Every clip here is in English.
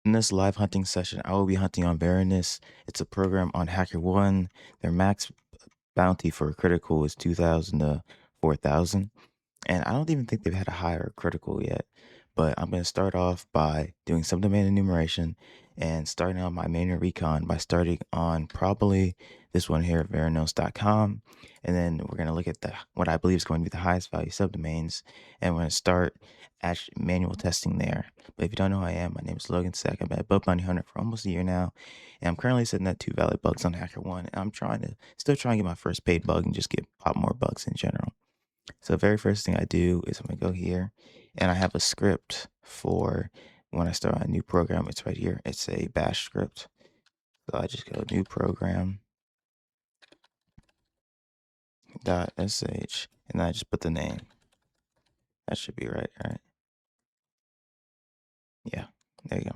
In this live hunting session, I will be hunting on Varanus. It's a program on HackerOne. Their max bounty for a critical is 2,000 to 4,000. And I don't even think they've had a higher critical yet. But I'm going to start off by doing subdomain enumeration and starting on my manual recon by starting on probably this one here at Veranos.com. And then we're going to look at what I believe is going to be the highest value subdomains. And we're going to start actually manual testing there. But if you don't know who I am, my name is Logan Sack. I've been a Bug Bounty Hunter for almost a year now. And I'm currently sitting at 2 valid bugs on HackerOne. And I'm still trying to get my first paid bug and just get a lot more bugs in general. So the very first thing I do is I'm going to go here and I have a script for when I start a new program. It's right here. It's a bash script. So I just go new program .sh and I just put the name. That should be right? Yeah, there you go.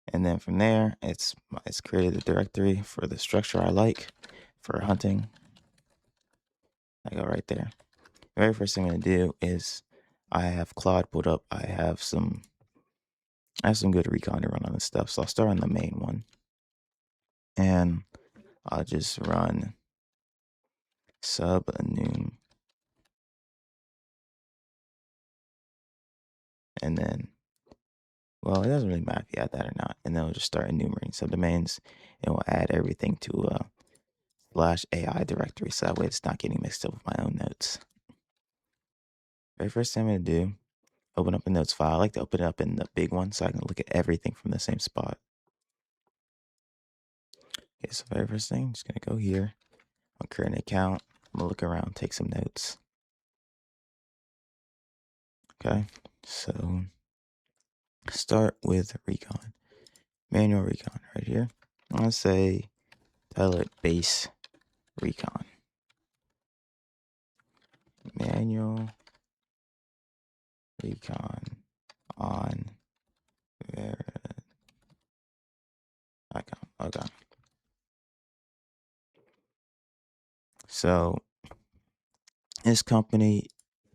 And then from there, it's created a directory for the structure I like for hunting. I go right there. The very first thing I'm going to do is I have Claude pulled up. I have some good recon to run on this stuff. So I'll start on the main one. And I'll just run subdomain. And then, well, it doesn't really matter if you add that or not. And then we'll just start enumerating subdomains. And we'll add everything to a /AI directory. So that way it's not getting mixed up with my own notes. Very first thing I'm going to do, open up a notes file. I like to open it up in the big one so I can look at everything from the same spot. Okay, so very first thing, I'm just going to go here. I'll create an account. I'm going to look around, take some notes. Okay, so start with recon. Manual recon right here. I'm going to say, tell it base recon. Manual recon on icon. Okay. So this company,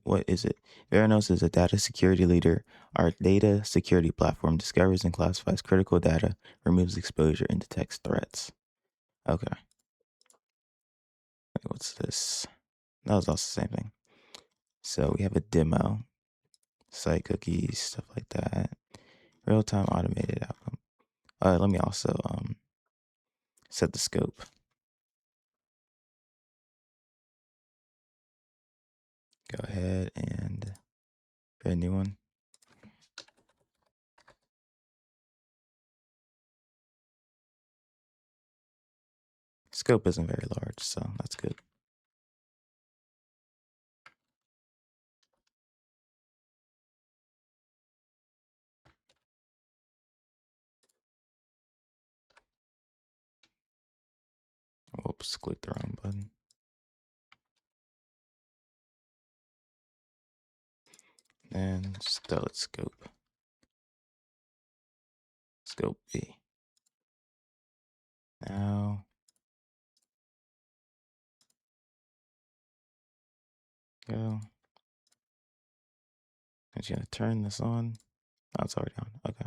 what is it? Veranos is a data security leader. Our data security platform discovers and classifies critical data, removes exposure, and detects threats. Okay. What's this? That was also the same thing. So we have a demo, site cookies, stuff like that. Real-time automated outcome. Let me also set the scope. Go ahead and create a new one. Scope isn't very large, so that's good. Whoops, click the wrong button. And just tell it scope. Scope B. Now, go. I'm just gonna turn this on. Oh, it's already on. Okay.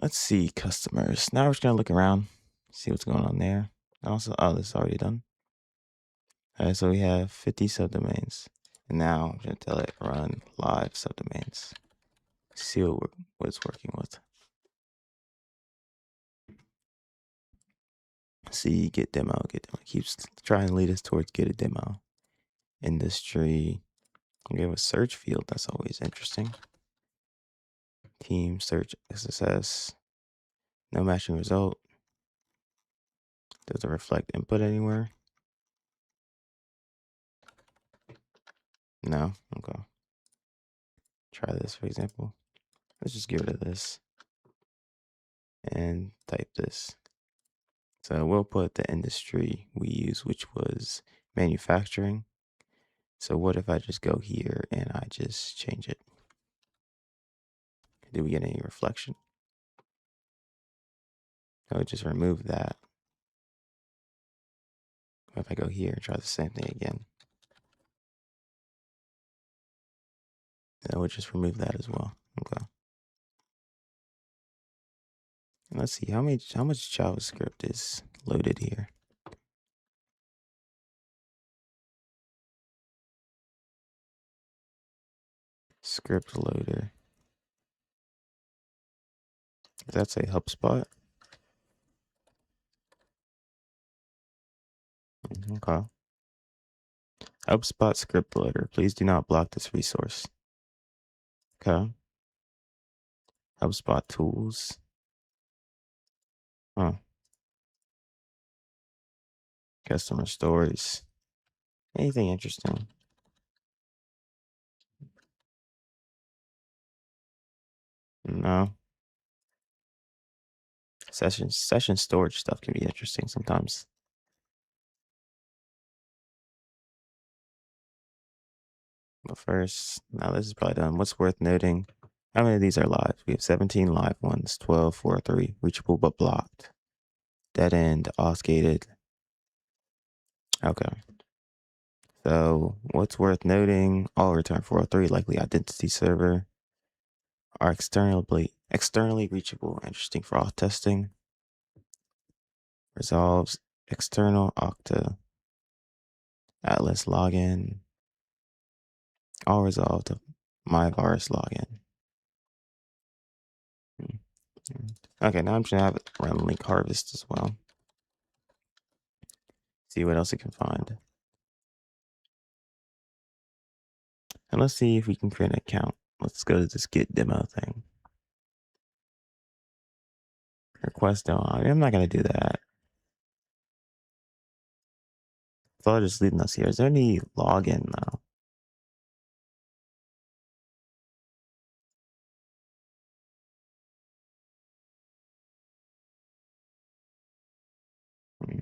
Let's see customers. Now we're just gonna look around, see what's going on there. Also, oh, this is already done. All right, so we have 50 subdomains. And now I'm gonna tell it run live subdomains. See what it's working with. See, get demo. It keeps trying to lead us towards get a demo. Industry. We have a search field. That's always interesting. Team search SSS. No matching result. Does it reflect input anywhere? No. Okay. Try this, for example. Let's just get rid of this and type this. So we'll put the industry we use, which was manufacturing. So what if I just go here and I just change it? Did we get any reflection? I would just remove that. What if I go here and try the same thing again? That would just remove that as well. Okay. And let's see how much JavaScript is loaded here. Script loader. Does that say HubSpot? Okay. HubSpot script loader. Please do not block this resource. Okay. HubSpot tools. Huh. Customer stories. Anything interesting? No. Session storage stuff can be interesting sometimes. But first, now this is probably done. What's worth noting? How many of these are live? We have 17 live ones, 12, 4, 3, reachable but blocked. Dead end, oscillated. Okay. So what's worth noting? All return 403, likely identity server. Are externally reachable. Interesting for auth testing. Resolves external Okta Atlas login. All resolved to my virus login. Okay, now I'm just gonna have it run link harvest as well. See what else it can find. And let's see if we can create an account. Let's go to this Git demo thing. Request demo. I'm not gonna do that. So I'll just leave us here. Is there any login now? Hmm.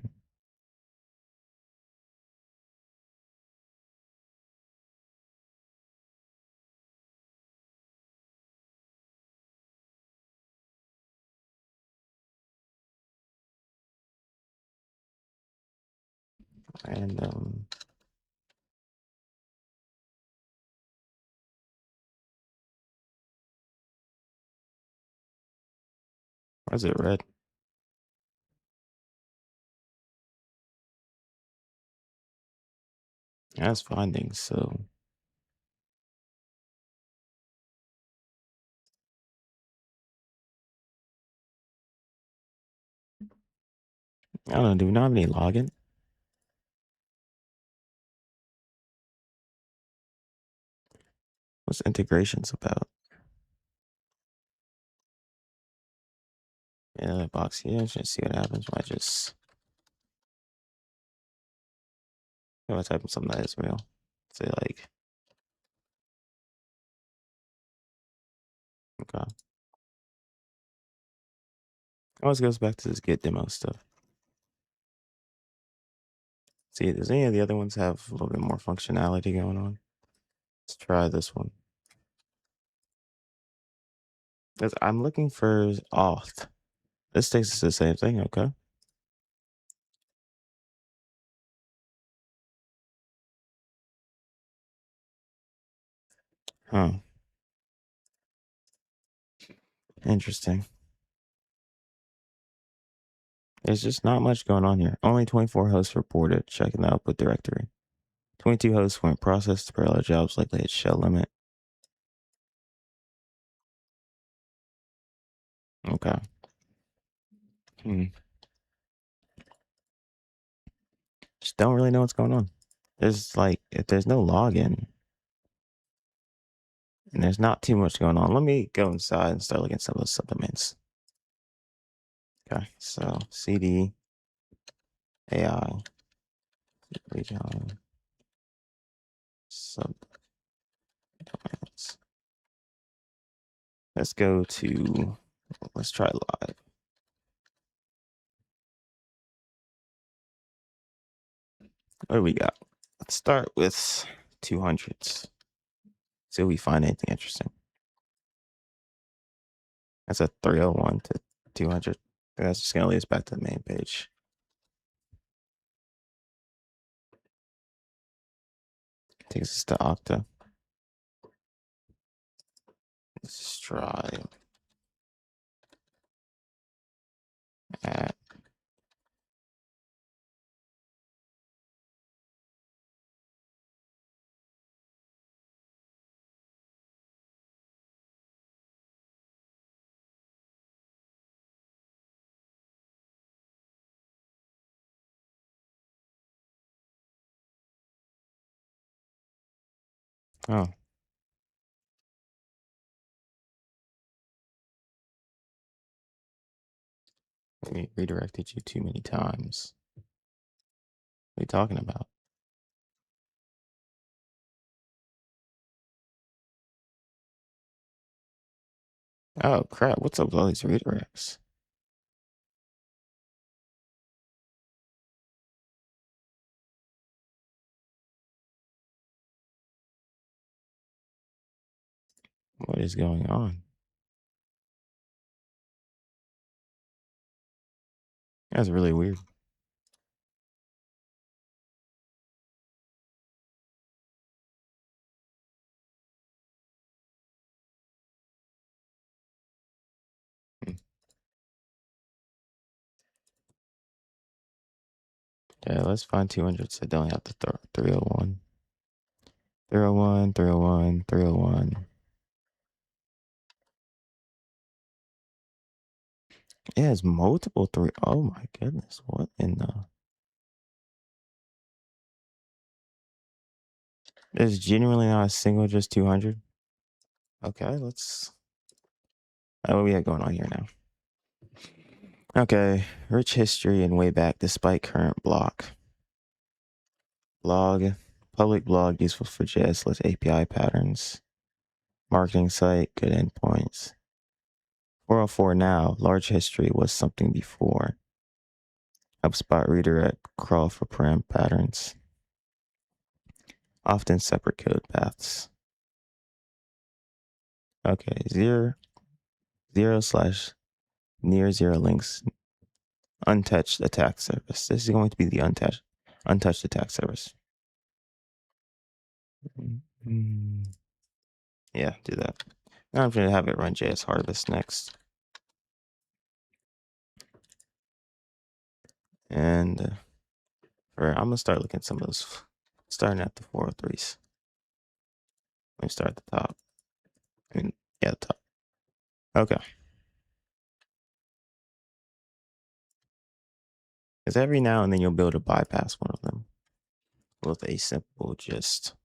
And why is it red? That's findings, so I don't know. Do we not have any login? What's integrations about? Yeah, that box here. Just see what happens when I just if I type in something that is real. Say like, okay. Always goes back to this Git demo stuff. See, does any of the other ones have a little bit more functionality going on? Let's try this one. Because I'm looking for auth. This takes us to the same thing, okay? Huh. Interesting. There's just not much going on here. Only 24 hosts reported. Checking the output directory. 22 hosts weren't processed. Parallel jobs likely hit shell limit. Okay. Just don't really know what's going on. There's like, if there's no login and there's not too much going on, let me go inside and start looking at some of those subdomains. Okay, so CD, AI, recon, subdomains. Let's go to, let's try live. What do we got? Let's start with 200s. See if we find anything interesting. That's a 301 to 200. That's just gonna lead us back to the main page. Takes us to Okta. Let's try at oh, we redirected you too many times. What are you talking about? Oh crap, what's up with all these redirects? What is going on? That's really weird. Hmm. Yeah, let's find 200 so I don't have to throw 301. 301, 301, 301. It has multiple three. Oh my goodness. What in the? There's genuinely not a single, just 200. Okay, let's. What we got going on here now? Okay, rich history and way back despite current block. Blog, public blog useful for JS API patterns. Marketing site, good endpoints. 404 now, large history was something before. HubSpot redirect, crawl for param patterns. Often separate code paths. Okay, zero slash near zero links, untouched attack surface. This is going to be the untouched attack surface. Yeah, do that. Now I'm going to have it run JS harvest next. And I'm going to start looking at some of those, starting at the 403s. Let me start at the top. Yeah, the top. Okay. Because every now and then you'll be able to bypass one of them with a simple just.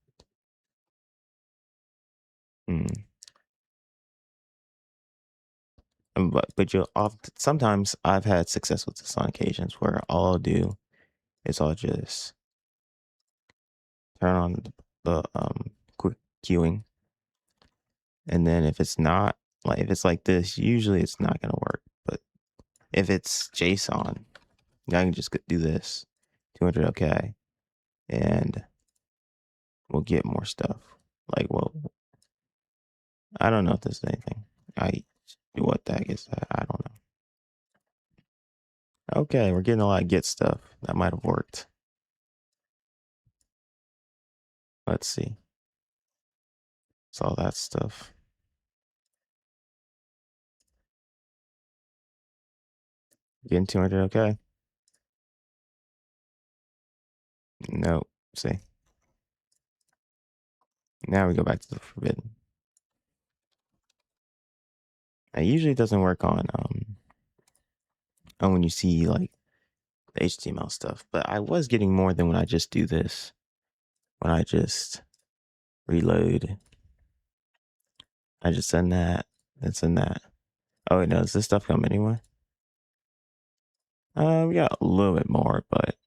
But you'll often, sometimes I've had success with this on occasions where all I'll do is I'll just turn on the quick queuing, and then if it's not like if it's like this, usually it's not gonna work. But if it's JSON, I can just do this 200 okay, and we'll get more stuff. Like, well, I don't know if there's anything. What the heck is that? I don't know. Okay, we're getting a lot of get stuff. That might have worked. Let's see. It's all that stuff. Getting 200 okay. Nope. See. Now we go back to the forbidden. It usually doesn't work on when you see like the HTML stuff, but I was getting more than when I just do this. When I just reload, I just send that, then send that. Oh wait, no, does this stuff come anyway? We got a little bit more, but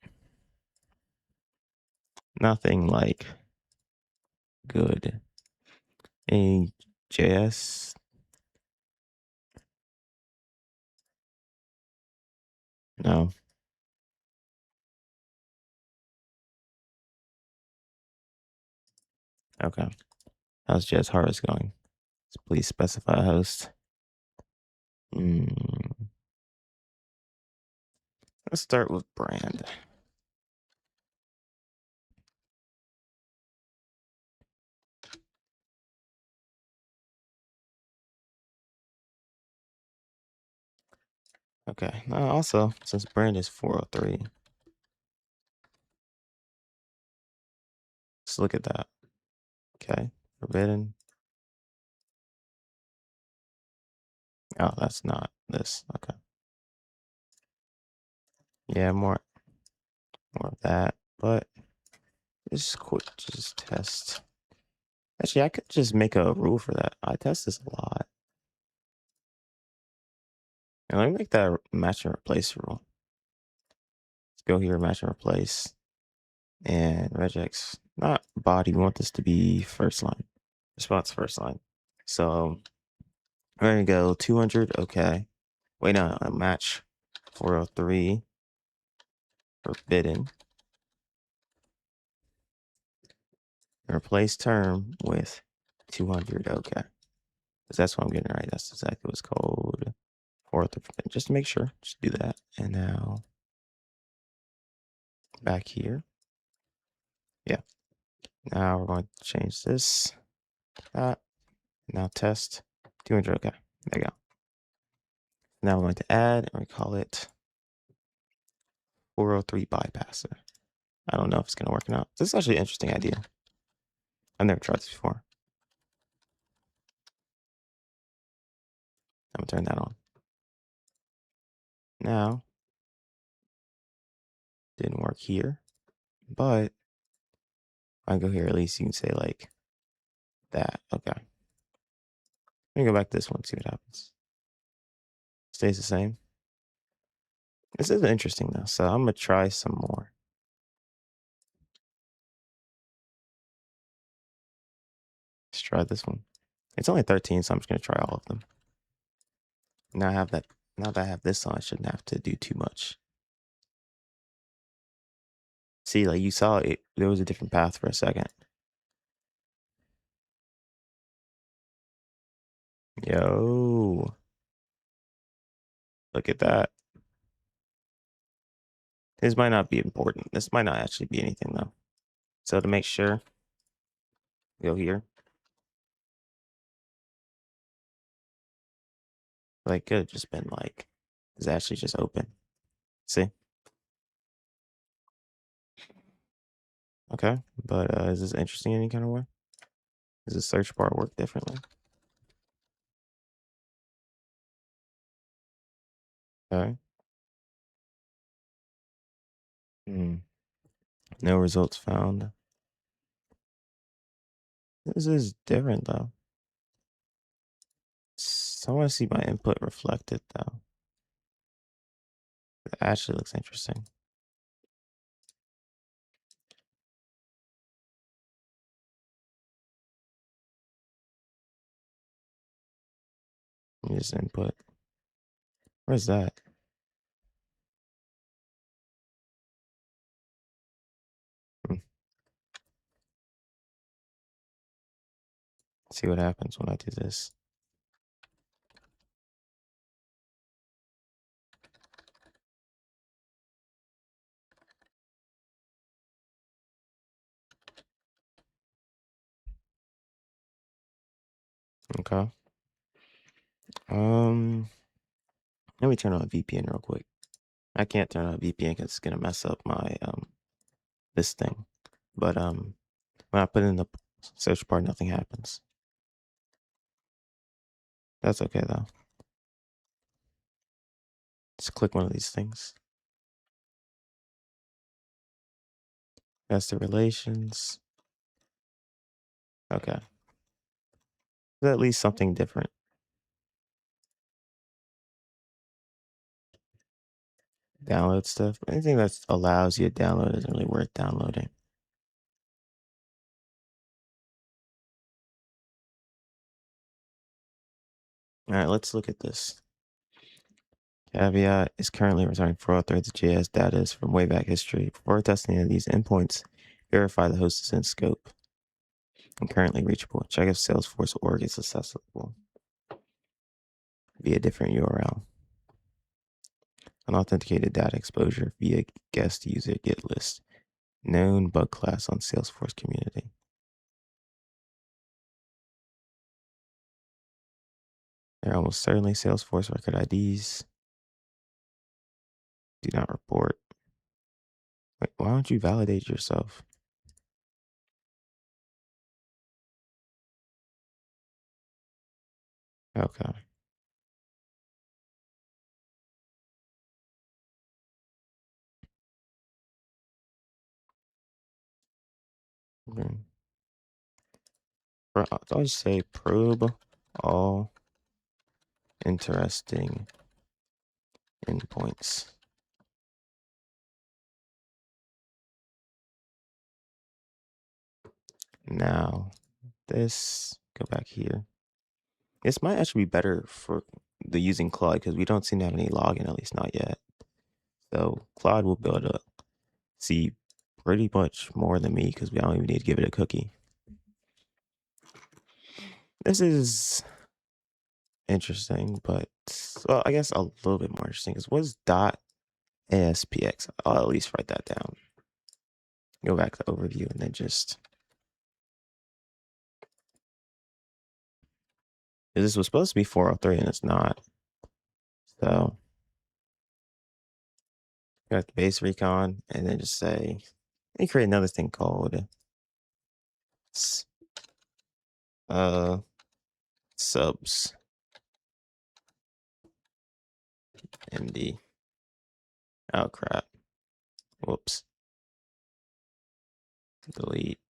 nothing like good. Any JS? No. Okay. How's JS Harvest going? Please specify host. Let's start with brand. Okay. Now also, since brand is 403, let's look at that. Okay. Forbidden. Oh, that's not this. Okay. Yeah, more of that. But just quick, just test. Actually, I could just make a rule for that. I test this a lot. And let me make that match and replace rule. Let's go here, match and replace. And regex, not body. We want this to be first line. Response first line. So we're gonna go 200. Okay. Wait, no, match 403. Forbidden. Replace term with 200. Okay. Because that's what I'm getting right. That's exactly what's called. 403 forbidden. Just to make sure. Just do that. And now back here. Yeah. Now we're going to change this. That. Now test 200. Okay. There you go. Now we're going to add and we call it 403 bypasser. I don't know if it's going to work or not. This is actually an interesting idea. I've never tried this before. I'm going to turn that on. Now, didn't work here, but I go here, at least you can say like that. Okay. Let me go back to this one, see what happens. Stays the same. This is interesting though, so I'm going to try some more. Let's try this one. It's only 13, so I'm just going to try all of them. Now I have that. Now that I have this on, I shouldn't have to do too much. See, like you saw it, there was a different path for a second. Yo, look at that. This might not be important. This might not actually be anything though. So to make sure, go here. Like could have just been like, it's actually just open. See? Okay. But is this interesting in any kind of way? Does the search bar work differently? Okay. Hmm. No results found. This is different though. I want to see my input reflected though. It actually looks interesting. Let me just input. Where's that? Hmm. See what happens when I do this. Okay. Let me turn on a VPN real quick. I can't turn on a VPN because it's gonna mess up my this thing. But when I put it in the search bar, nothing happens. That's okay though. Just click one of these things. That's the relations. Okay. There's at least something different. Download stuff. Anything that allows you to download isn't really worth downloading. All right, let's look at this. Caveat is currently returning fraud threads JS data is from way back history. Before testing of these endpoints, verify the host is in scope and currently reachable. Check if Salesforce org is accessible via different URL. Unauthenticated data exposure via guest user get list. Known bug class on Salesforce community. They're almost certainly Salesforce record IDs. Do not report. Wait, why don't you validate yourself? Okay. Okay. I'll just say probe all interesting endpoints. Now, go back here. This might actually be better for the using Claude because we don't seem to have any login, at least not yet. So Claude will be able to see pretty much more than me because we don't even need to give it a cookie. This is interesting, but well, I guess a little bit more interesting is what is .aspx? I'll at least write that down. Go back to overview and then just this was supposed to be 403 and it's not. So got the base recon and then just say let me create another thing called subs md. Oh crap. Whoops. Delete.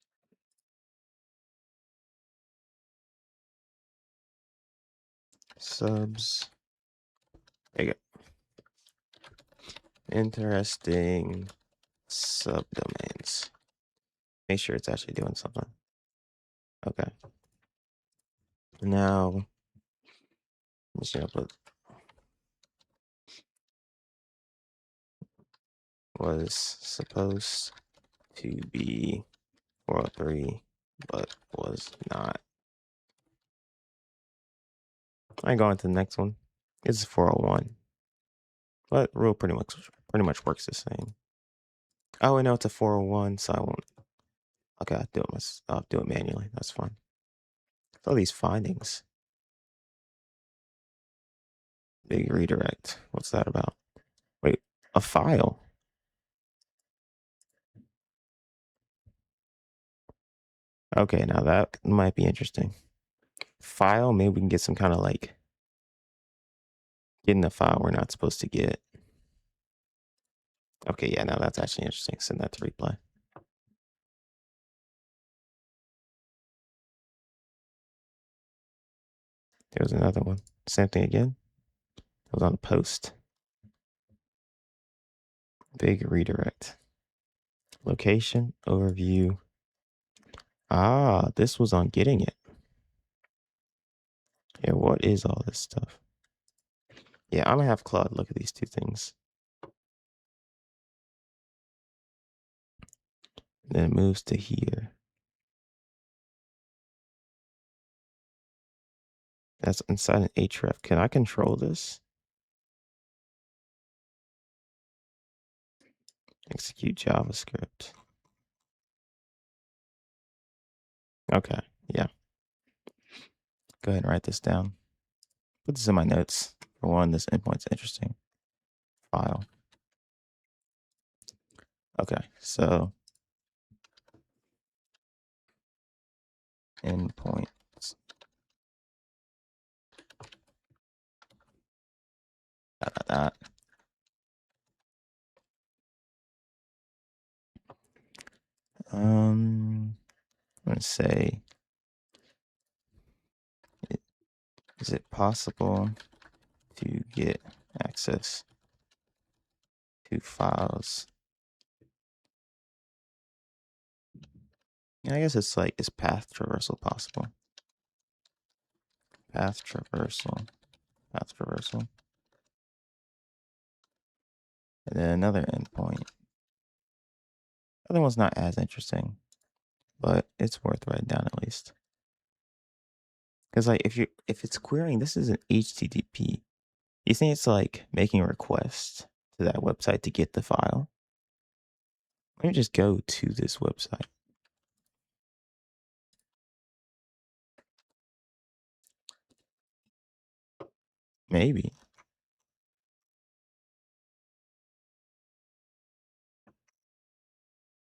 Subs. There you go. Interesting subdomains. Make sure it's actually doing something. Okay. Now, I'm just gonna put was supposed to be 403, but was not. I go on to the next one. This is 401, but rule pretty much works the same. Oh, I know it's a 401, so I won't. Okay, I'll do it manually. That's fine. All these findings. Big redirect. What's that about? Wait, a file. Okay, now that might be interesting. File, maybe we can get some kind of like getting a file we're not supposed to get. Okay, yeah, now that's actually interesting. Send that to replay. There was another one. Same thing again. It was on the post. Big redirect. Location, overview. Ah, this was on getting it. Yeah, what is all this stuff? Yeah, I'm gonna have Claude look at these two things. Then it moves to here. That's inside an href. Can I control this? Execute JavaScript. Okay, yeah. Go ahead and write this down. Put this in my notes. For one, this endpoint's interesting. File. Okay, so endpoints. That. I'm gonna say, is it possible to get access to files? I guess it's like, is path traversal possible? Path traversal. And then another endpoint. Other one's not as interesting, but it's worth writing down at least. Because like if it's querying, this is an HTTP. You think it's like making a request to that website to get the file? Let me just go to this website. Maybe.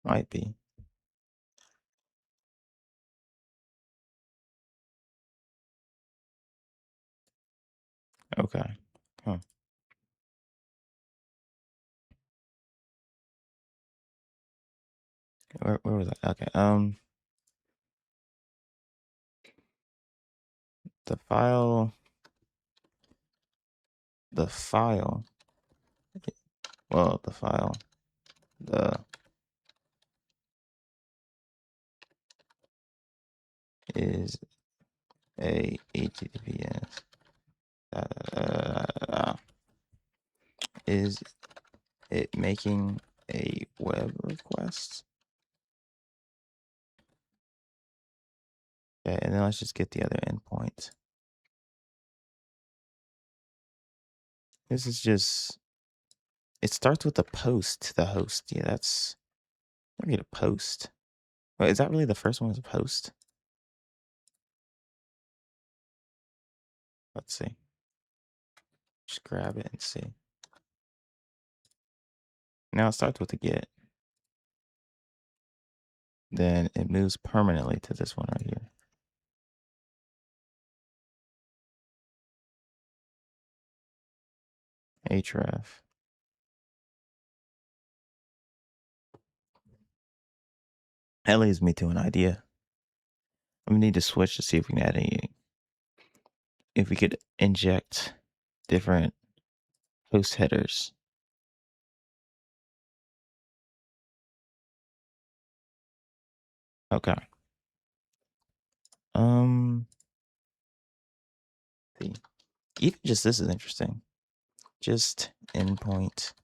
Might be. Okay. Huh. Where was I? Okay. The file. The file. Well, the file. The is a HTTPS. Is it making a web request? Okay, and then let's just get the other endpoint. This is just, it starts with a post to the host. Yeah, that's, let me get a post. Wait, is that really the first one was a post? Let's see. Just grab it and see. Now it starts with a get. Then it moves permanently to this one right here. href. That leads me to an idea. We need to switch to see if we can add any, if we could inject different host headers. Okay. See. Even just this is interesting. Just endpoint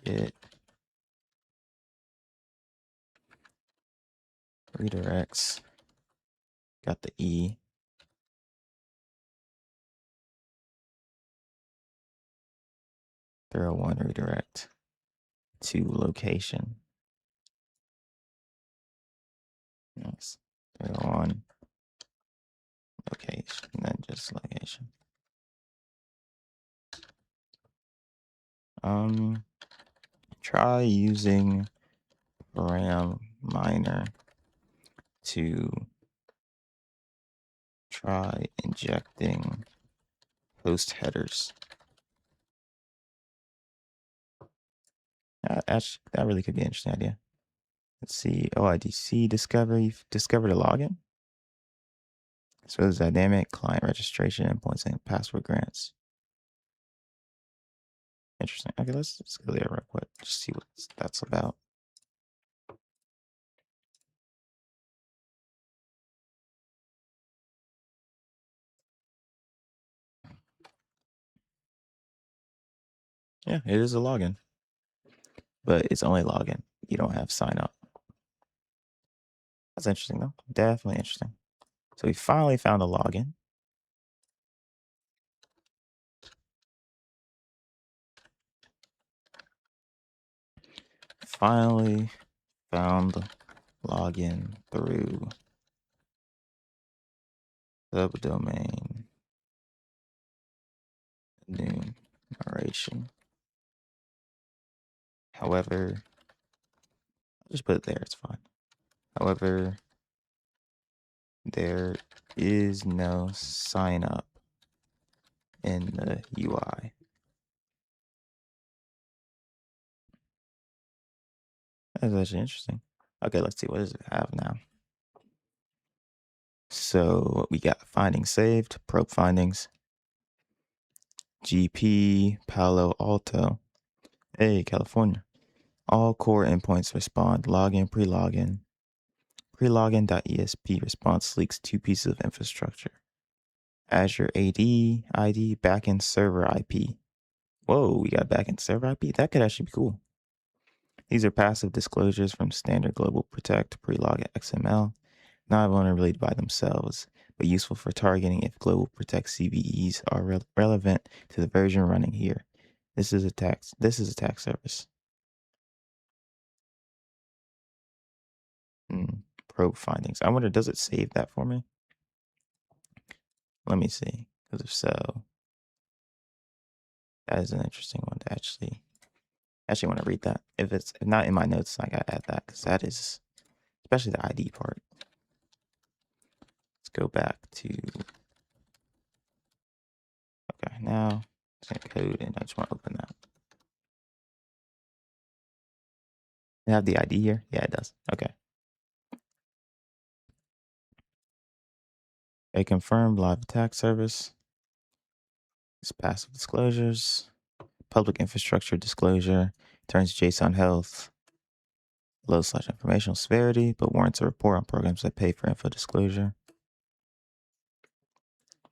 get redirects. Got the E. Throw one redirect to location. Nice. Throw on location, and then just location. Try using param miner to try injecting host headers. That really could be an interesting idea. Let's see. OIDC discover. You've discovered a login. So it's dynamic client registration, endpoints, and password grants. Interesting. Okay, let's go there real quick. Just see what that's about. Yeah, it is a login, but it's only login. You don't have sign up. That's interesting though. Definitely interesting. So we finally found a login. Finally found login through subdomain enumeration. However, I'll just put it there. It's fine. However, there is no sign up in the UI. That's actually interesting. Okay, let's see. What does it have now? So we got findings saved, probe findings, GP, Palo Alto, hey, California. All core endpoints respond, login, pre-login. Pre-login.esp response leaks 2 pieces of infrastructure. Azure AD, ID, backend server IP. Whoa, we got backend server IP? That could actually be cool. These are passive disclosures from standard global protect pre-login XML, not vulnerability by themselves, but useful for targeting if global protect CVEs are relevant to the version running here. This is attack service. Probe findings. I wonder, does it save that for me? Let me see. Because if so, That is an interesting one to actually want to read that. If not in my notes, I gotta add that because that is, especially the ID part. Let's go back to, okay, now it's gonna code and I just want to open that. Does it have the ID here? Yeah, it does. Okay. A confirmed live attack service. It's passive disclosures, public infrastructure disclosure, turns JSON health, low/informational severity, but warrants a report on programs that pay for info disclosure.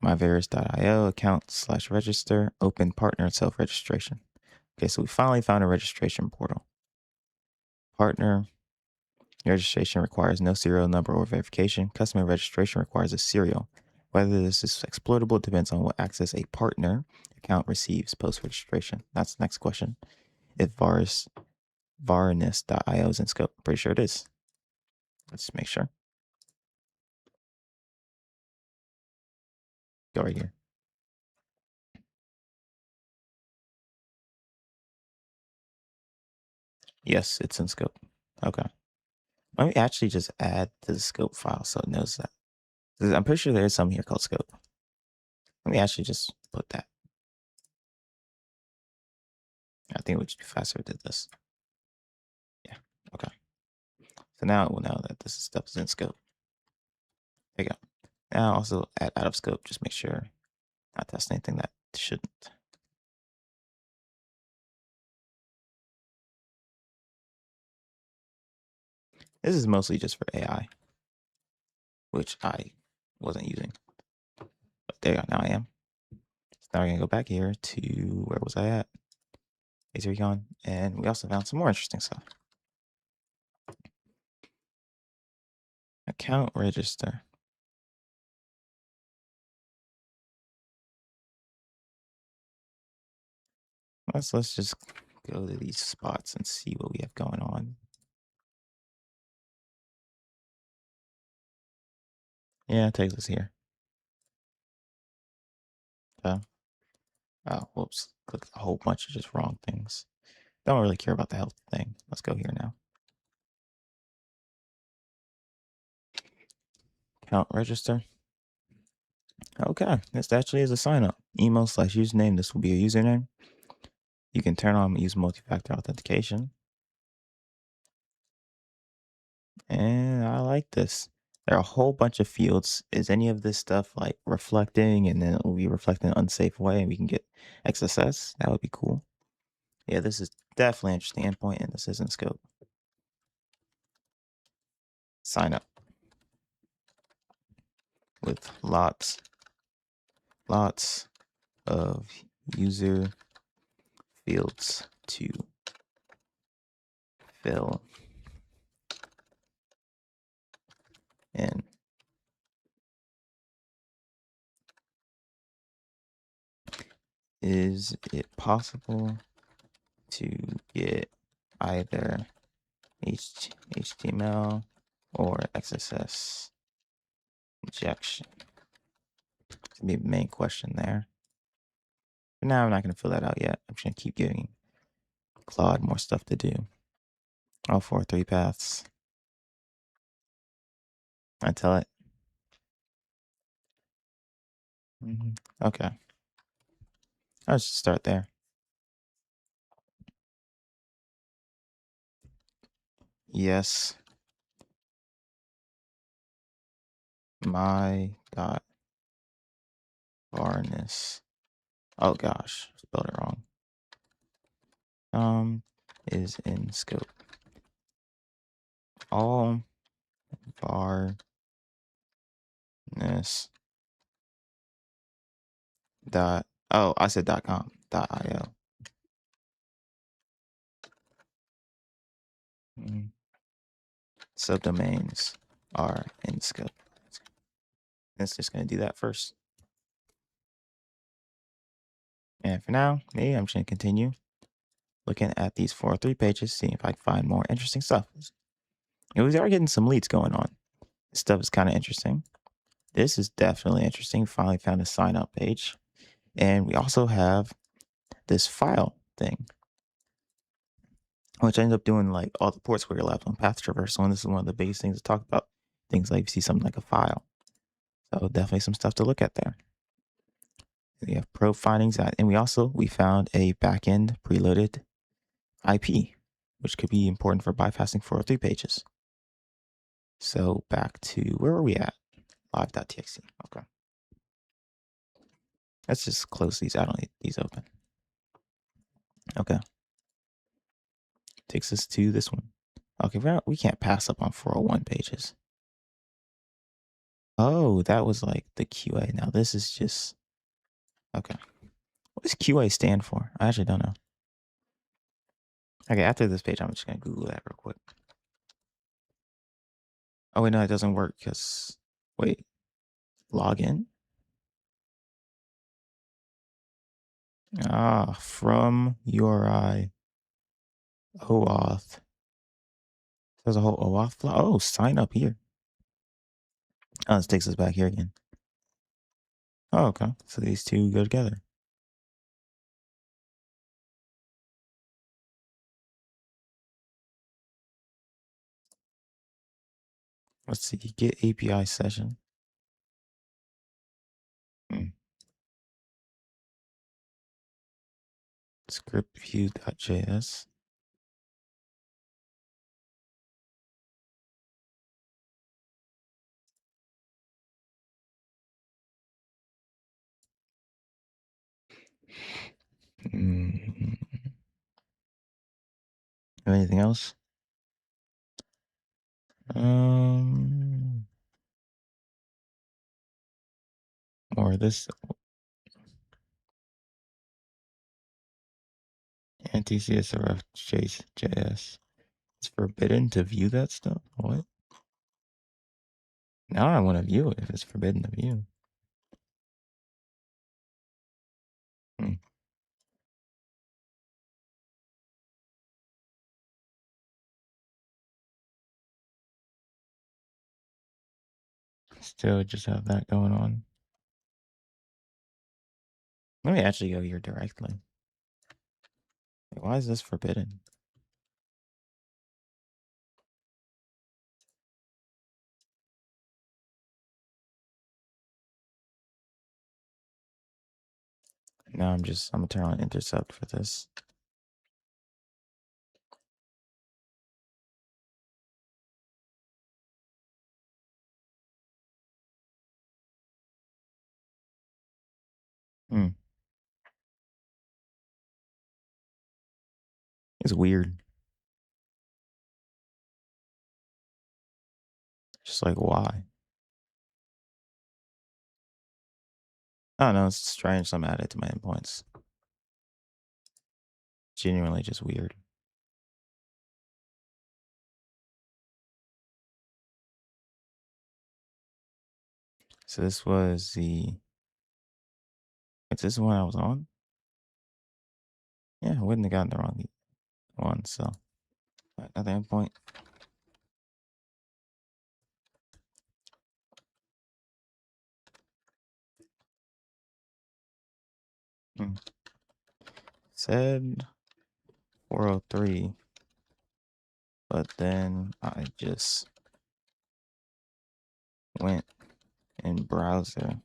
MyVarious.io account/register, open partner self-registration. Okay, so we finally found a registration portal. Partner registration requires no serial number or verification. Customer registration requires a serial. Whether this is exploitable depends on what access a partner account receives post-registration. That's the next question. If varness.io is in scope. Pretty sure it is. Let's make sure. Go right here. Yes, it's in scope. Okay. Let me actually just add to the scope file so it knows that. I'm pretty sure there is something here called scope. Let me actually just put that. I think it would just be faster if I did this. Yeah. Okay. So now it will know that this stuff is in scope. There you go. Now also add out of scope. Just make sure not test anything that shouldn't. This is mostly just for AI, which I wasn't using. But there you go. Now I am. So now we're gonna go back here to where was I at? Recon, and we also found some more interesting stuff. Account register. Let's just go to these spots and see what we have going on. Yeah, it takes us here. Oh, whoops. Clicked a whole bunch of just wrong things. Don't really care about the health thing. Let's go here now. Account register. Okay, this actually is a sign up. Email/username. This will be a username. You can turn on and use multi-factor authentication. And I like this. There are a whole bunch of fields. Is any of this stuff like reflecting and then it will be reflecting in an unsafe way and we can get XSS? That would be cool. Yeah, this is definitely interesting. Endpoint and this isn't scope. Sign up with lots of user fields to fill in. Is it possible to get either HTML or XSS injection? It's gonna be the main question there. For now, I'm not gonna fill that out yet. I'm just gonna keep giving Claude more stuff to do. All 4 3 paths. I tell it. Okay. I'll just start there. Yes. My dot varness. Oh gosh, spelled it wrong. Is in scope. All varness dot, oh, I said .com, .io. Subdomains are in scope. It's just gonna do that first. And for now, me, I'm just gonna continue looking at these 4 3 pages, seeing if I can find more interesting stuff. And we are getting some leads going on. This stuff is kind of interesting. This is definitely interesting. Finally found a sign up page. And we also have this file thing, which I ended up doing like all the port square labs on path traversal. And this is one of the biggest things to talk about. Things like if you see something like a file. So definitely some stuff to look at there. We have probe findings, and we found a backend preloaded IP, which could be important for bypassing 403 pages. So back to where are we at? Live.txt. Okay. Let's just close these. I don't need these open. Okay. Takes us to this one. Okay, we can't pass up on 401 pages. Oh, that was like the QA. Now this is just okay. What does QA stand for? I actually don't know. Okay, after this page, I'm just gonna Google that real quick. Oh wait, no, it doesn't work because wait, log in. From URI OAuth. There's a whole OAuth flow. Oh, sign up here. Oh, this takes us back here again. Oh, okay. So these two go together. Let's see. Get API session. Script view.js. Anything else? Or this anti-CSRF JS. It's forbidden to view that stuff? What? Now I want to view it if it's forbidden to view. Still just have that going on. Let me actually go here directly. Why is this forbidden? Now I'm gonna turn on intercept for this. It's weird. Just like why? I don't know. It's strange. Some added to my endpoints. Genuinely just weird. So this was the. Is this the one I was on? Yeah, I wouldn't have gotten the wrong one. So another endpoint. Said 403, but then I just went in browser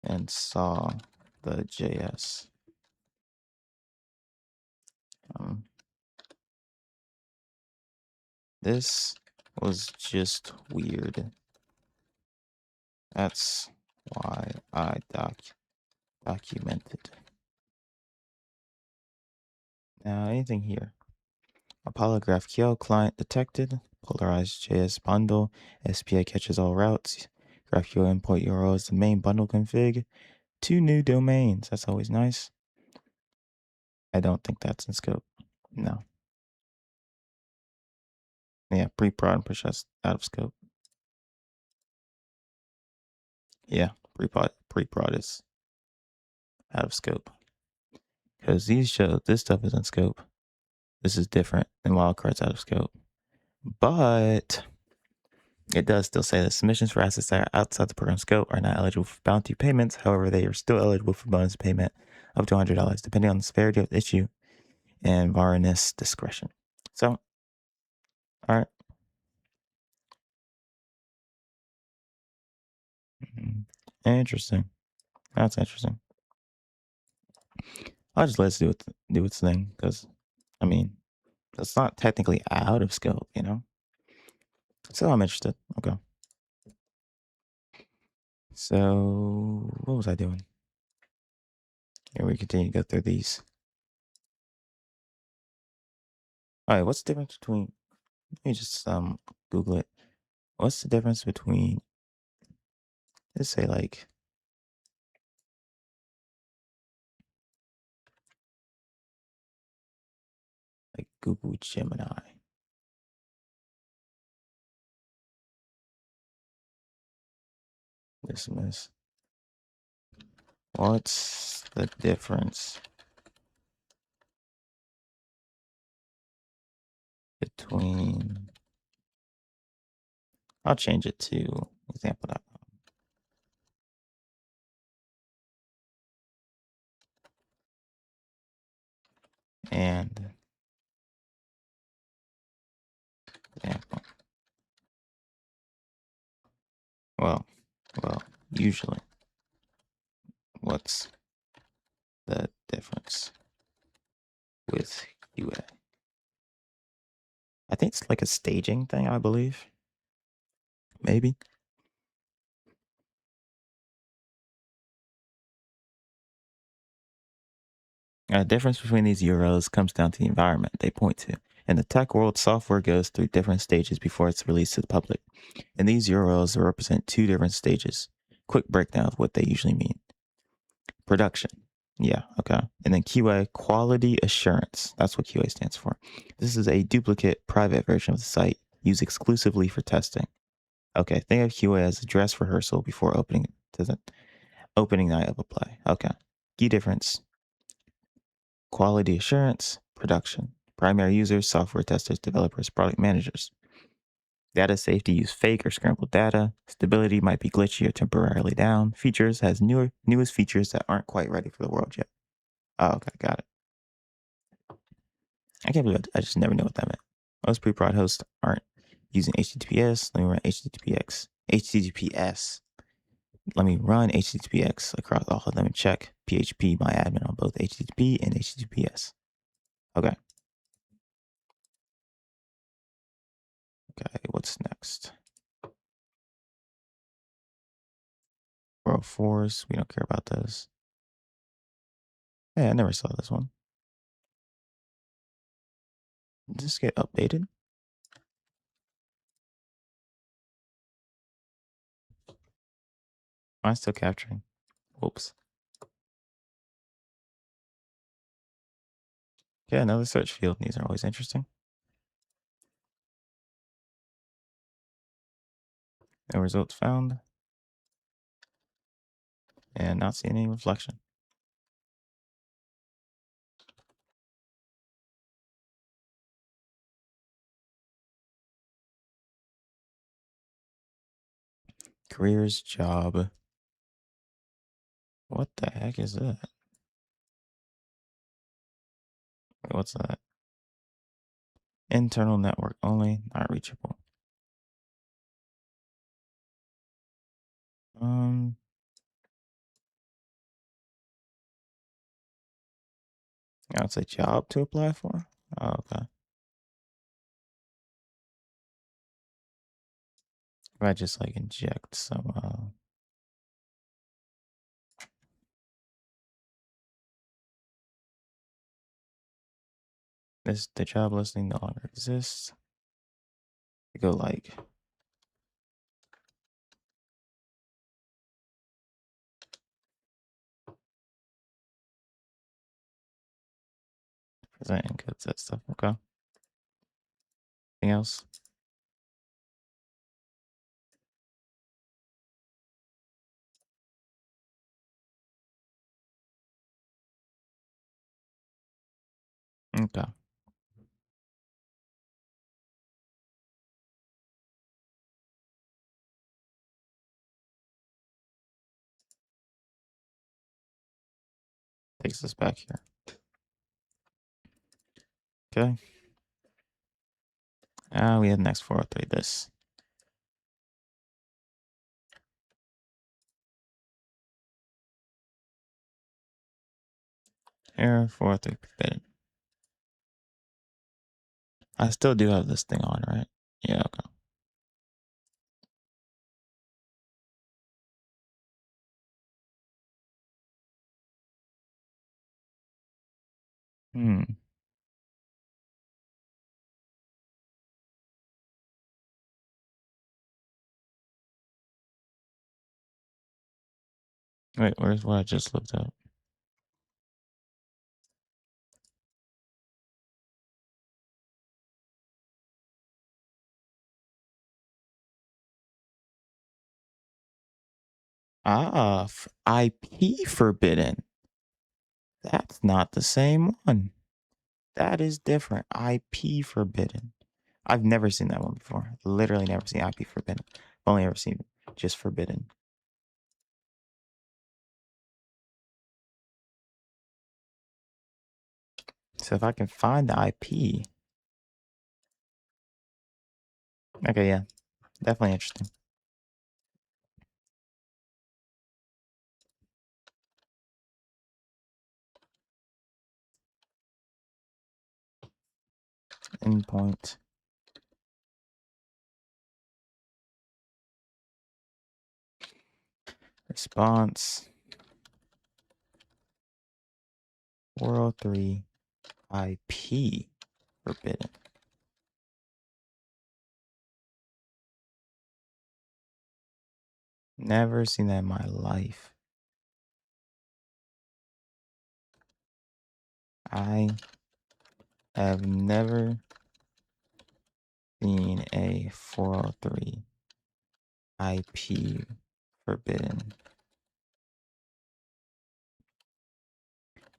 and saw the JS. This was just weird. That's why I documented. Now, anything here? Apollo GraphQL client detected. Polarized JS bundle. SPA catches all routes. GraphQL import URL is the main bundle config. 2 new domains. That's always nice. I don't think that's in scope. No. Yeah, pre-prod and push out of scope. Yeah, pre-prod is out of scope. Because this stuff is in scope. This is different, and wildcard's out of scope. But It does still say that submissions for assets that are outside the program scope are not eligible for bounty payments. However, they are still eligible for bonus payment up to $100, depending on the severity of the issue and VARNIS discretion. So, all right. Interesting. That's interesting. I'll just let it do its thing because, I mean, it's not technically out of scope, you know? So I'm interested. Okay. So, what was I doing? Here we continue to go through these. All right, what's the difference between, let me just Google it. What's the difference between, let's say, like Google Gemini? Dismiss. What's the difference between, I'll change it to example. And example. Well, usually, what's the difference with QA? I think it's like a staging thing, I believe. Maybe. The difference between these URLs comes down to the environment they point to. In the tech world, software goes through different stages before it's released to the public. And these URLs represent two different stages. Quick breakdown of what they usually mean. Production. Yeah, okay. And then QA, quality assurance. That's what QA stands for. This is a duplicate private version of the site used exclusively for testing. Okay, think of QA as a dress rehearsal before opening to the opening night of a play. Okay. Key difference. Quality assurance, production. Primary users, software testers, developers, product managers. Data safety use fake or scrambled data. Stability might be glitchy or temporarily down. Features has newest features that aren't quite ready for the world yet. Oh, okay, got it. I can't believe I just never knew what that meant. Most pre-prod hosts aren't using HTTPS. Let me run HTTPX. HTTPS. Let me run HTTPX across all of them and check PHP my admin on both HTTP and HTTPS. Okay. Okay, what's next? World Force. We don't care about those. Hey, I never saw this one. Did this get updated? Am I still capturing? Whoops. Yeah, another search field. These are always interesting. No results found. And not seeing any reflection. Careers, job. What the heck is that? Wait, what's that? Internal network only, not reachable. Yeah, it's a job to apply for. Oh, okay. If I just like inject some the job listing no longer exists. We go like present encodes that stuff. Okay. Anything else? Okay. Takes us back here. Okay. We have next 403 this. Error 403 forbidden. I still do have this thing on, right? Yeah, okay. Wait, where's what I just looked up? IP forbidden. That's not the same one. That is different. IP forbidden. I've never seen that one before. Literally never seen IP forbidden. Only ever seen just forbidden. So if I can find the IP. Okay, yeah. Definitely interesting. Endpoint. Response. 403 IP forbidden. Never seen that in my life. I have never seen a 403 IP forbidden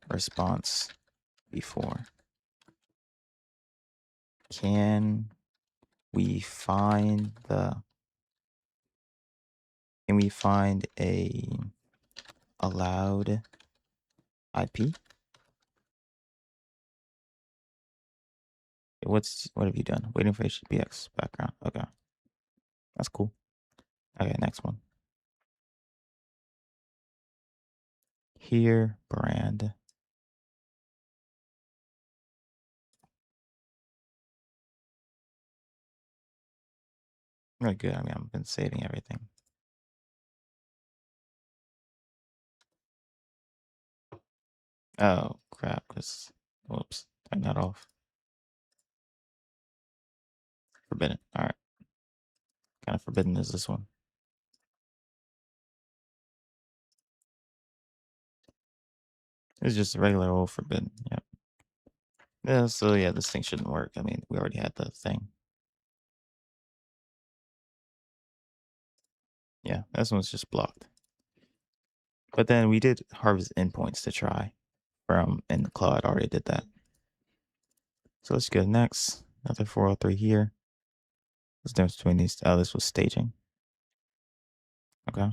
response before. Can we find a allowed IP? What have you done? Waiting for HTTPX background. Okay. That's cool. Okay, next one. Here, brand. Really good. I mean, I've been saving everything. Oh, crap. Whoops. Turn that off. Forbidden. All right. Kind of forbidden is this one. It's just a regular old forbidden. Yep. Yeah, so yeah, this thing shouldn't work. I mean, we already had the thing. Yeah, this one's just blocked. But then we did harvest endpoints to try from, and Claude already did that. So let's go next. Another 403 here. What's the difference between these? Oh, this was staging. Okay.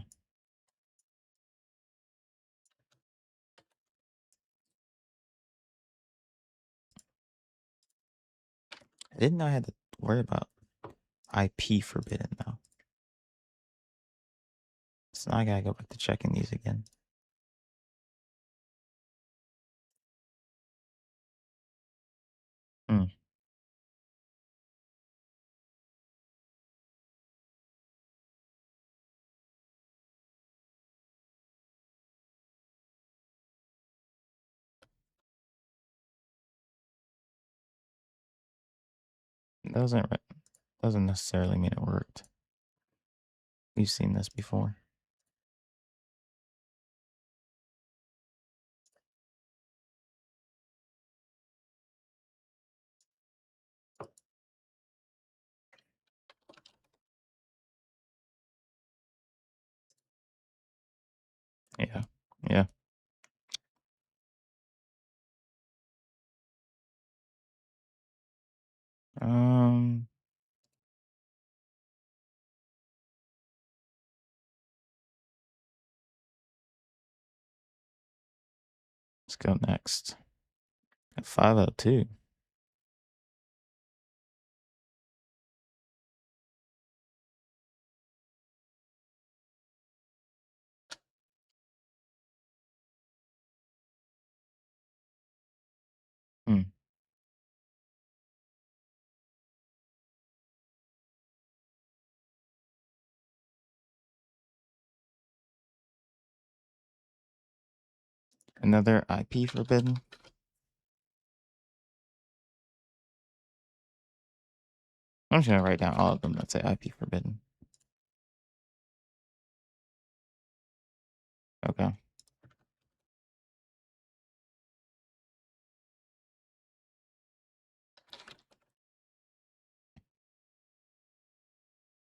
I didn't know I had to worry about IP forbidden though. So now I gotta go back to checking these again. Hmm. Doesn't necessarily mean it worked. We've seen this before. Yeah. Yeah. Um, Let's go next. 502. Hmm. Another IP forbidden. I'm just gonna write down all of them that say IP forbidden. Okay.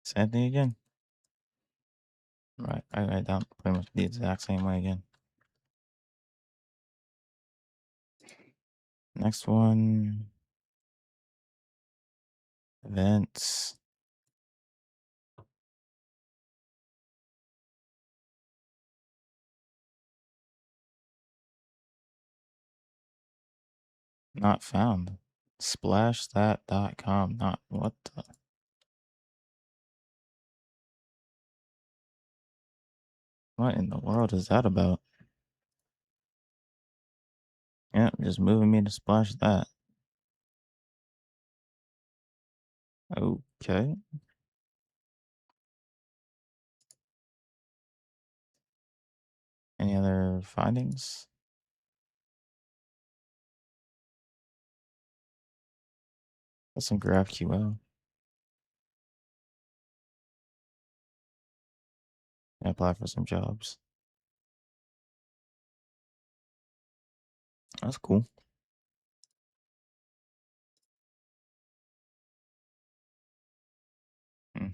Same thing again. Right. I write down pretty much the exact same way again. Next one. Events. Not found. Splashthat.com. Not what the. What in the world is that about? Yeah, just moving me to splash that. Okay. Any other findings? That's some GraphQL. I apply for some jobs. That's cool. Hmm.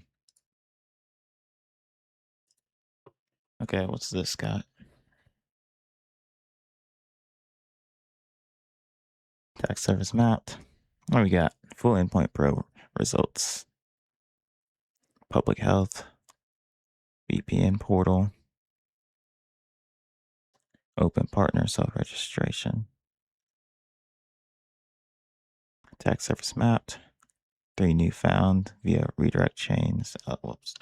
Okay, what's this got? Attack service mapped. What do we got? Full Endpoint Pro results. Public health. VPN portal. Open partner self-registration. Attack surface mapped. 3 new found via redirect chains. Whoops.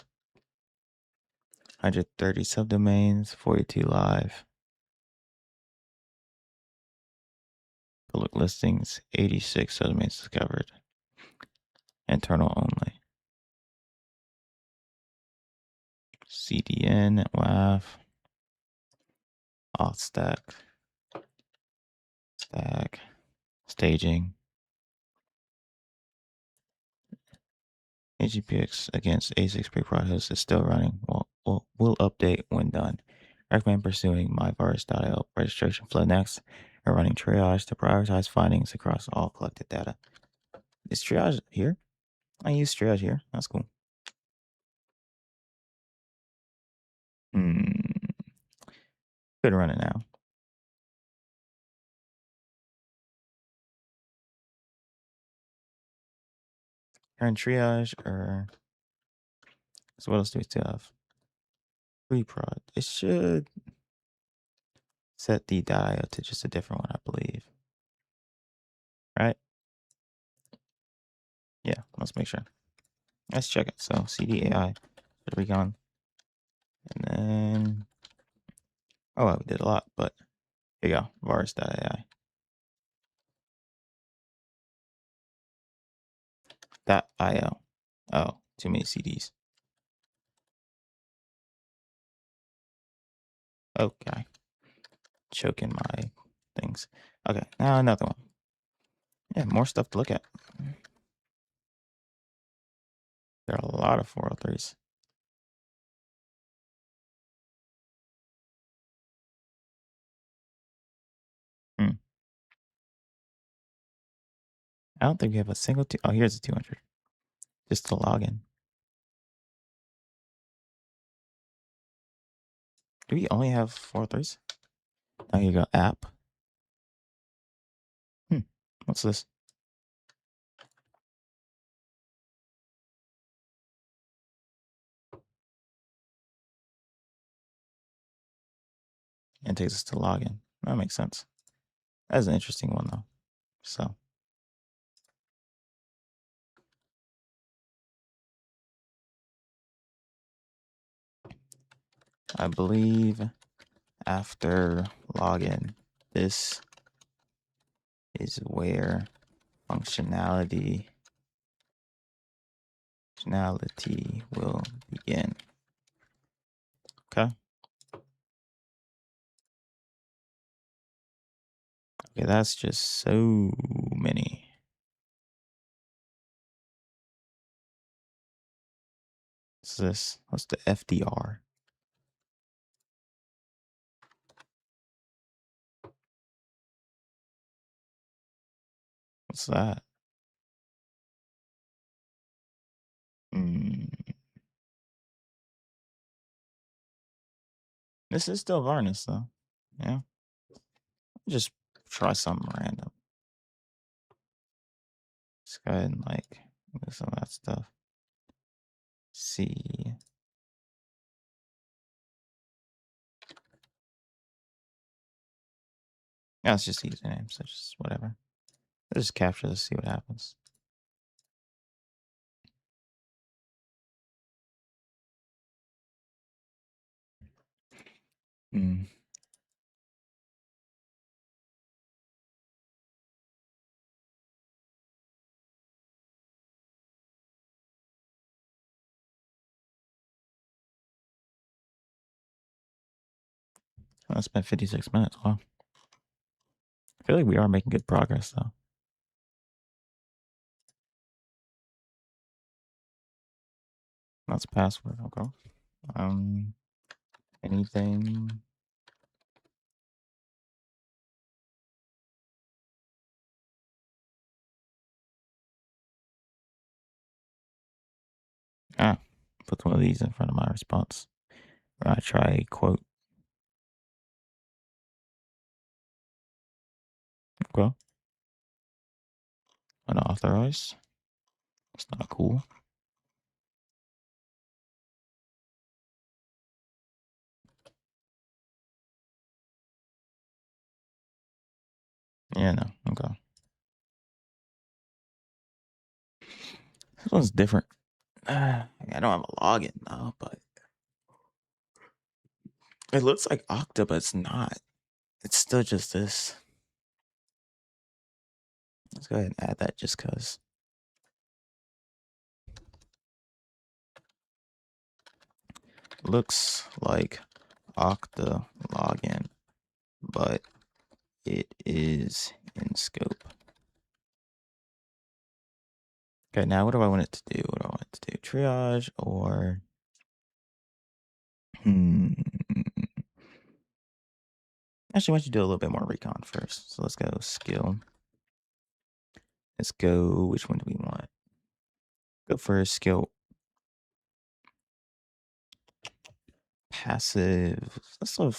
130 subdomains, 42 live. Public listings, 86 subdomains discovered. Internal only. CDN, WAF, auth stack, staging. AGPX against A6 pre-prod host is still running. We'll update when done. Recommend pursuing myvirus.io registration flow next and running triage to prioritize findings across all collected data. Is triage here? I use triage here. That's cool. Could run it now. Run triage or so what else do we still have? Pre-prod. It should set the .io to just a different one, I believe. Right? Yeah, let's make sure. Let's check it. So CDAI, recon, and then we did a lot, but here you go, virus.ai. .io. Oh, too many CDs. Okay. Choking my things. Okay, now another one. Yeah, more stuff to look at. There are a lot of 403s. Hmm. I don't think we have a single oh, here's a 200. Just to log in. Do we only have 403s? Oh, here you go. App. What's this? And it takes us to login. That makes sense. That's an interesting one though. So I believe after login, this is where functionality will begin. Okay. Okay, that's just so many. What's this? What's the FDR? What's that? This is still varnish though. Yeah. Just try something random. Let's go ahead and like do some of that stuff. See. Yeah, it's just username, so just whatever. Let's just capture this, see what happens. I spent 56 minutes. Wow. I feel like we are making good progress though. That's password. Okay. Anything? Put one of these in front of my response. I try a quote. Okay. Unauthorized. It's not cool. Yeah, no. Okay. This one's different. I don't have a login now, but it looks like Okta, but it's not. It's still just this. Let's go ahead and add that just because. Looks like Okta login, but it is in scope. Okay, now what do I want it to do? What do I want it to do? Triage or actually, why don't you do a little bit more recon first? So let's go skill. Let's go. Which one do we want? Go for skill. Passive. Let's go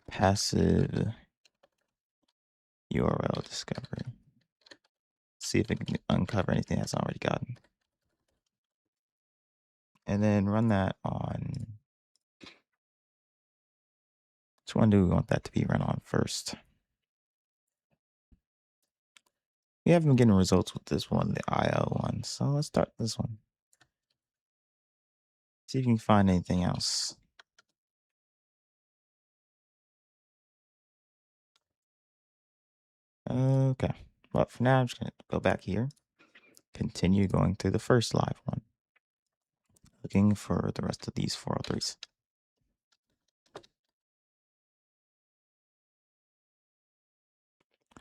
passive URL discovery. See if it can uncover anything that's already gotten. And then run that on. Which one do we want that to be run on first? We haven't been getting results with this one, the IO one. So let's start this one. See if you can find anything else. Okay. Well, for now, I'm just going to go back here. Continue going through the first live one. Looking for the rest of these 403s.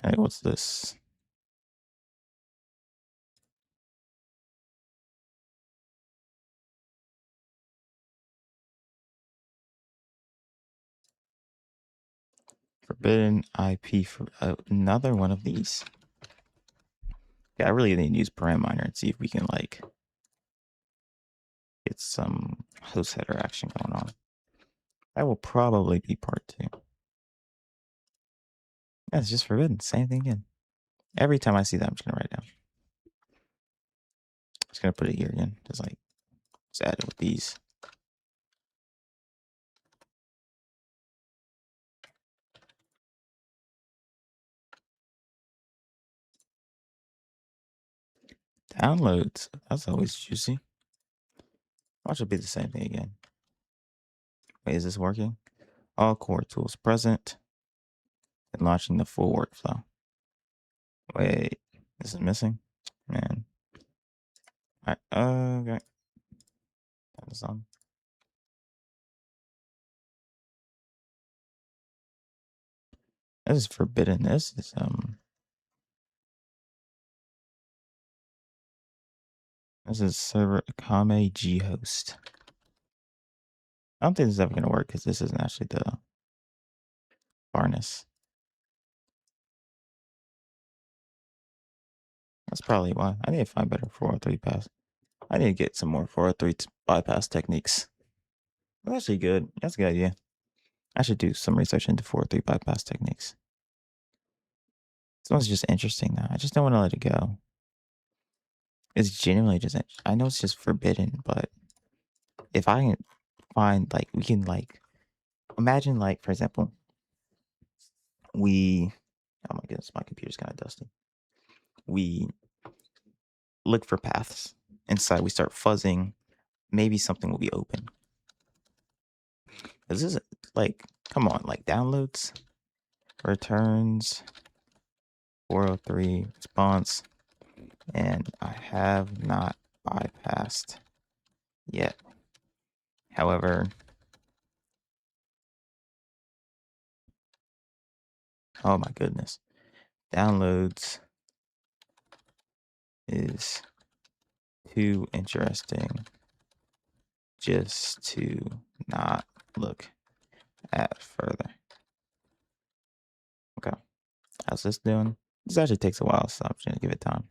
Hey, what's this? Forbidden IP for another one of these. Yeah, I really need to use param miner and see if we can like get some host header action going on. That will probably be part 2. Yeah, it's just forbidden. Same thing again. Every time I see that, I'm just gonna write it down. Just gonna put it here again. Just add it with these. Downloads. That's always juicy. Watch it be the same thing again. Wait, is this working? All core tools present and launching the full workflow. Wait, this is missing? Man. All right, okay. Turn this on. This is forbidden. This is server Akame G host. I don't think this is ever gonna work because this isn't actually the harness. That's probably why. I need to find better 403 pass. I need to get some more 403 bypass techniques. That's actually good. That's a good idea. I should do some research into 403 bypass techniques. This one's just interesting now. I just don't want to let it go. It's genuinely just, I know it's just forbidden, but if I can find, like, we can, like, imagine, like, for example, oh my goodness, my computer's kind of dusty. We look for paths inside, we start fuzzing, maybe something will be open. This is like, come on, like downloads, returns, 403 response, and I have not bypassed yet. However, oh my goodness, downloads is too interesting just to not look at further. Okay, how's this doing? This actually takes a while, so I'm just gonna give it time.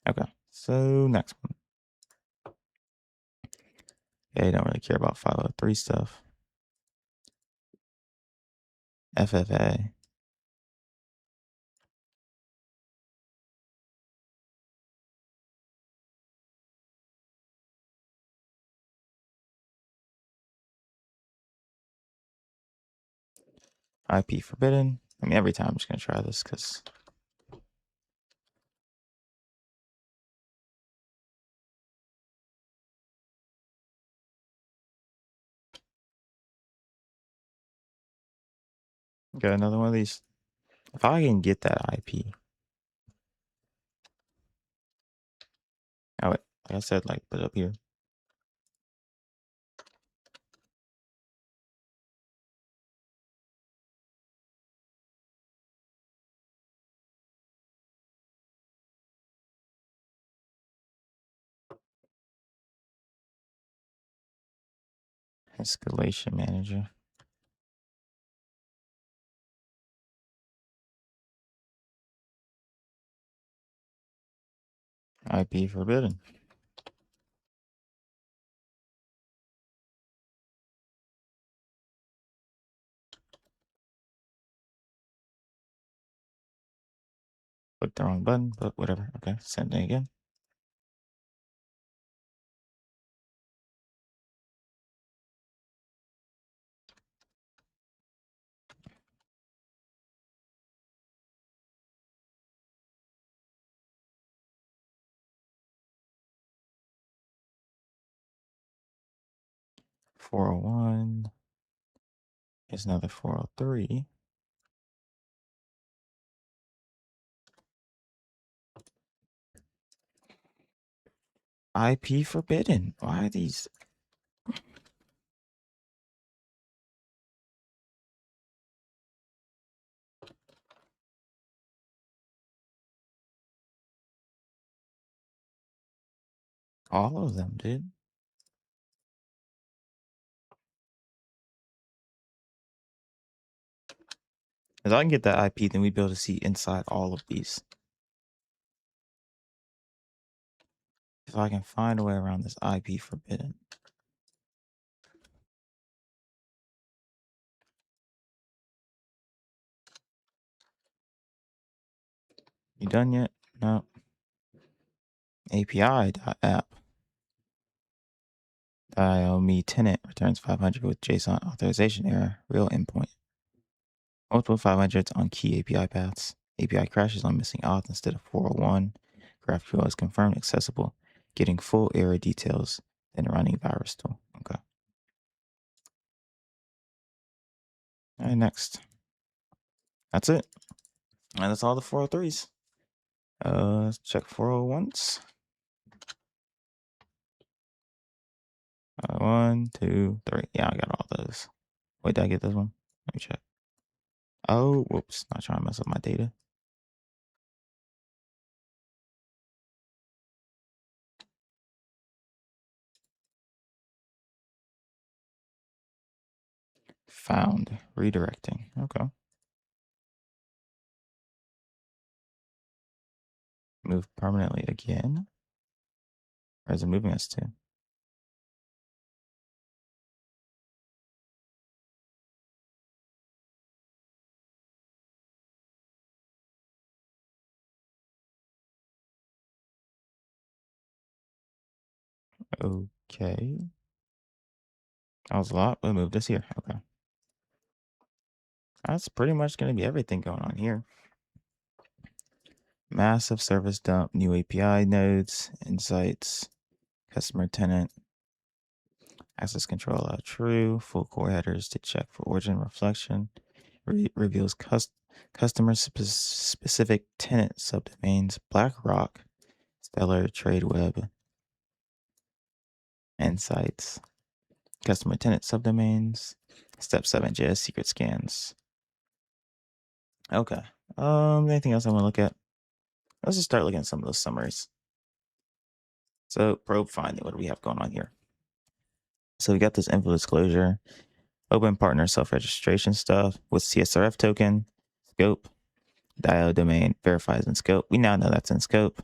Okay, so next one. Yeah, you don't really care about 503 stuff. FFA. IP forbidden. I mean, every time I'm just going to try this because got another one of these. If I can get that IP. Oh, wait, like I said, like put it up here. Escalation manager. IP forbidden. Click the wrong button, but whatever. Okay, same thing again. .401. Here's another 403. IP forbidden. Why are these? All of them, dude. If I can get that IP, then we'd be able to see inside all of these. If I can find a way around this IP forbidden. You done yet? No. API.app. IOME tenant returns 500 with JSON authorization error. Real endpoint. Multiple 500s on key API paths. API crashes on missing auth instead of 401. GraphQL is confirmed accessible, getting full error details, then running virus tool. Okay. All right, next. That's it. And that's all the 403s. Let's check 401s. 1, 2, 3. Yeah, I got all those. Wait, did I get this one? Let me check. Oh, whoops. Not trying to mess up my data. Found. Redirecting. Okay. Move permanently again. Where is it moving us to? Okay. That was a lot. We'll move this here. Okay. That's pretty much going to be everything going on here. Massive service dump, new API nodes, insights, customer tenant, access control allowed true, full core headers to check for origin reflection, reveals customer specific tenant subdomains, BlackRock, Stellar, TradeWeb, insights, customer tenant subdomains, step 7 JS secret scans. Okay. Anything else I want to look at? Let's just start looking at some of those summaries. So probe finding, what do we have going on here? So we got this info disclosure, open partner self-registration stuff with CSRF token, scope, DIO domain verifies in scope. We now know that's in scope.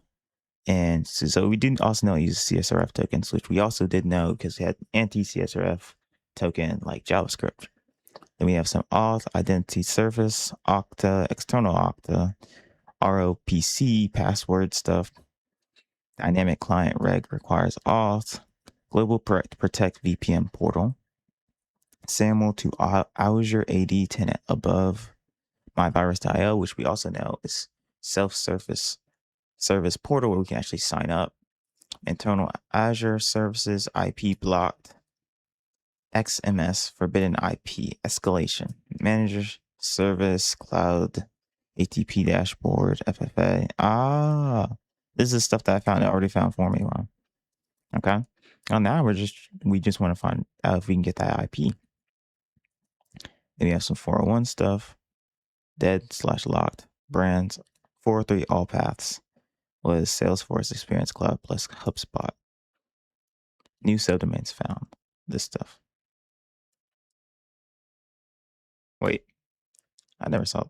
And so we do also know it uses CSRF tokens, which we also did know because we had anti-CSRF token like JavaScript. Then we have some auth, identity service, Okta, external Okta, ROPC, password stuff, dynamic client reg requires auth, global protect VPN portal, SAML to Azure AD tenant above myvirus.io, which we also know is self-service service portal where we can actually sign up. Internal Azure services IP blocked. XMS forbidden IP escalation. Manager service cloud ATP dashboard FFA. This is stuff that I found. I already found for me. Wow. Okay. Well, now we just want to find out if we can get that IP. Then we have some 401 stuff. Dead/locked brands. 403 all paths was Salesforce Experience Cloud plus HubSpot. New subdomains found. This stuff. Wait, I never saw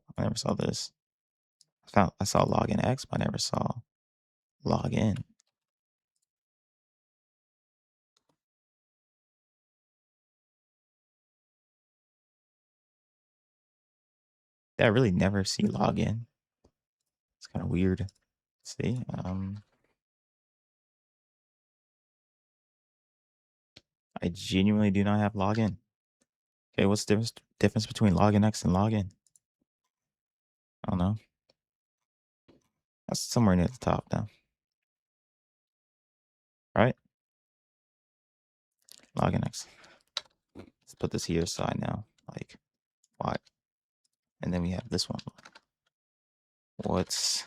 this. I saw login X, but I never saw login. Did I really never see login? It's kind of weird. See, I genuinely do not have login. Okay, what's the difference between login X and login? I don't know. That's somewhere near the top now. Right? Login X. Let's put this here so I know. Like, why? And then we have this one. What's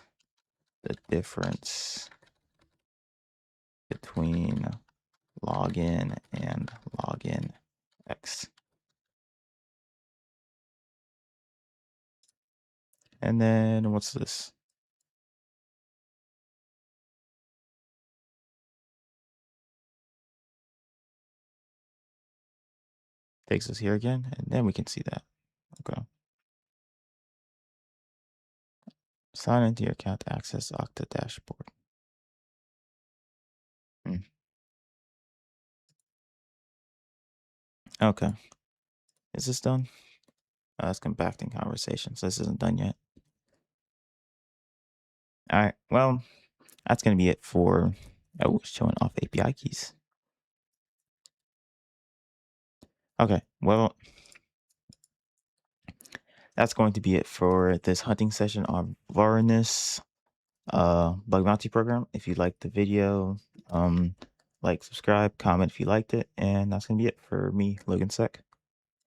the difference between login and login X? And then what's this? Takes us here again, and then we can see that. Okay. Sign into your account to access Okta dashboard. Okay. Is this done? Let's come back in conversation. So this isn't done yet. All right. Well, that's going to be it for showing off API keys. Okay. Well, that's going to be it for this hunting session on Varnus. bug bounty program. If you liked the video, like, subscribe, comment if you liked it, and that's gonna be it for me, Logan Sec.